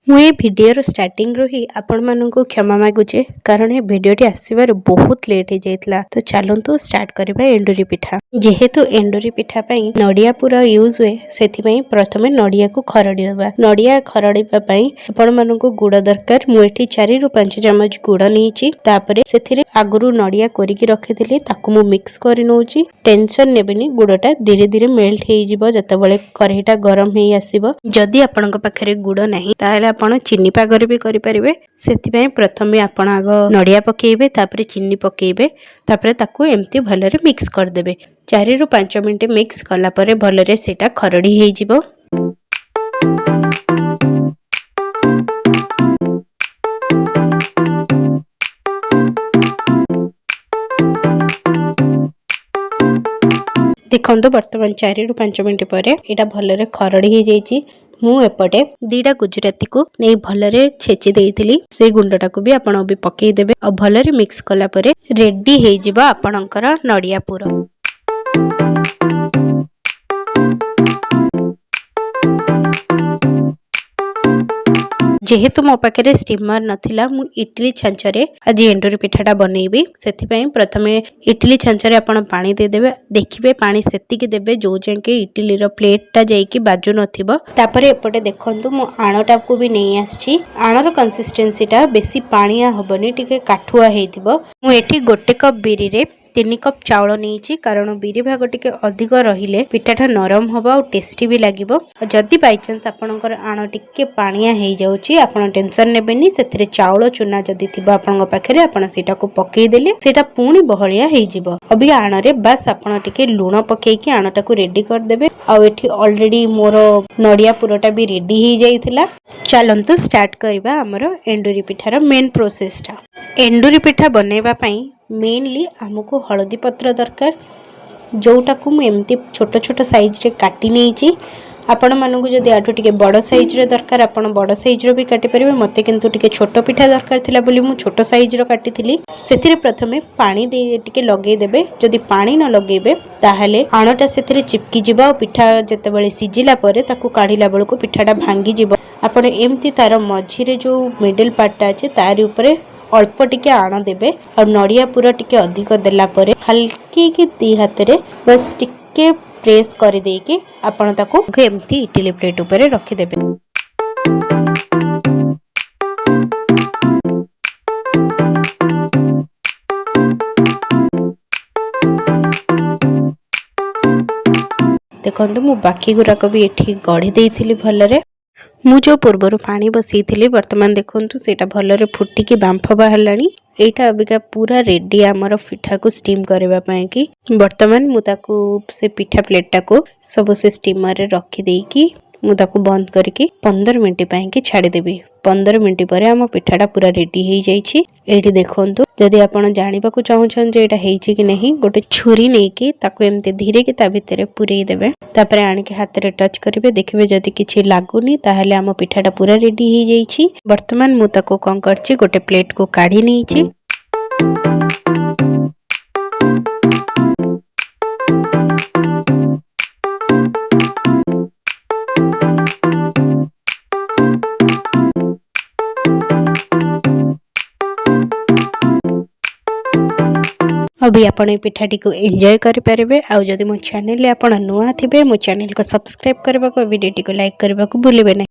मुझे भिडर स्टार्टिंग रू ही आपण मानक क्षमा मागुचे कारण ये भिडटी आसबार बहुत लेट हो जाता। तो चलतु स्टार्ट करबा एंडुरी पिठा। जेहेतु एंडुरी पिठा पई नडिया पूरा यूज हुए से प्रथमे नडिया को खरड़ी दबा। नडिया खरड़ीबा पई आपण मानक गुड़ दरकार। मुझे 4 ରୁ 5 चामच गुड़ नहीं तापर से आगु नडिया कोरिकी रखी ताकू मु मिक्स कर नौची। टेंशन नेबेनी गुड़टा धीरे धीरे मेल्ट हो जिते कढ़ईटा गरम हो आसब। जदि आपण पाखे गुड़ नहीं ताहले आपण चीनी पागर भी करें। से प्रथमे आपण आग नडिया पकेबे तापर चीनी पकेबे तापर ताकू एमती भलरे मिक्स करदेबे। 4 ରୁ 5 मिनट मिक्स कला परे भलरे सेटा खरड़ी हो जिवो। देखो बर्तमान 4 ରୁ 5 मिनट पर यहाँ भलरे खरड़ी हो जाइए। मु एपटे 2टा गुजराती को नहीं भलरे छेची देइथिली। से गुंडटा को भी आपण भी पकेदेबे और भलरे मिक्स कला परे रेडी हो जिवो आपणकर नडिया पूर। जेहेतु मो पाखे स्टीमर नथिला मु इडली छांचरे आज एंडुरी पिठाटा बनैबी। सेथिपई प्रथमे इडली छांचरे आपण पानी दे देबे। देखिबे पानी सेतिकी देबे जो जाके इडली रो प्लेटटा जाईकी बाजू नथिबो। तापरे एपटे देखंतु मु आणटा को भी नै आछि। आणर कंसिस्टेंसीटा बेसी पानिया हबनी टिके काठुआ हेतिबो। मु एठी 1 कप बिरी रे 3 कप चाउल नहीं कारण बिरी भाग टिके अधिक रहिले पिठाटा नरम हबा और टेस्टी भी लागिबो। जदि बाय चांस आपनकर आण टिके पानिया हे जाउची आपण टेंशन नेबेनी। सेथिरे चाउल चुना जदि थिबा आपनक पाखरे आपण सेटा को पकेई देले सेटा पुणी बहलिया हे जिवो। अबि आण रे बस आपण टिके लूण पकेई की आणटा को रेडी कर देबे। आ एठी ऑलरेडी मोर नडिया पुरोटा भी रेडी हे जाइथिला। चलंतु स्टार्ट करबा हमर एंडुरी पिठार मेन प्रोसेसटा। एंडुरी पिठा बनेबा पई मेनली आमको हळदी पत्र दरकार जोटा को एमती छोट छोट साइज रे काटी नहीं। आपण मानक जदि आठू टिके बड़ साइज रे दरकार आपण बड़ साइज रो भी काटी परिबे। मते किंतु टिके छोट पिठा दरकार थिला बोली मु छोट साइज रो काटिथिली। सेथिरे प्रथमे पानी दे टिके लगेई देबे। जदि पानी न लगेबे ताहले आणटा सेथिरे चिपकी जिबा। पिठा जेतेबेले सिजिला परे ताकू काढिला बेलको पिठाटा भांगी जिवो। आपण एमती तार मझी रे जो मिडिल पार्टटा अछि तारि ऊपरे अल्प टिके आण देबे और नडिया पूरा टिके अधिक देला परे हल्की की 2 हाथ रे बस टिके प्रेस कर देके आपण ताको एमती इडली प्लेट ऊपर रखी देबे। देखंतु मु बाकी गुराक भी एठी गढ़ी देइथिली भलरे। मु जो पूर्वर पानी बसई वर्तमान देखंतु सेटा भलरे फुटिकी बांफ बाहरलानी। एटा अबिका पूरा रेडी आमर पिठा को स्टीम करबा पई कि वर्तमान मु ताको से पिठा प्लेटटा को सब से स्टीमर रे रखी देकी मु ताको बंद करके 15 मिनिट पई कि छाडी देबी। 15 मिनिट परे हम पिठाटा पूरा रेडी हो जाइछि। एठी देखंतु जदि आपण जानिबा को चाहछन जे एटा हेछि कि नहीं गोटे छुरी नै कि ताको एमते धीरे कि ता भितरे पुरेई देबे। तापरे आनि के हाथ रे टच करिवे देखिबे जदि किछि लागुनी ताहले हम पिठाटा पूरा रेडी हो जाइछि। वर्तमान मु ताको कोन करछि गोटे प्लेट को काढी नैछि। अभी आपण पिठाटी को एंजॉय करि परिबे। आ जदि मो चैनल ले आपण नुआ थिबे मो चैनल को सब्सक्राइब करबा को वीडियो को लाइक करबा को भूलिबे नै।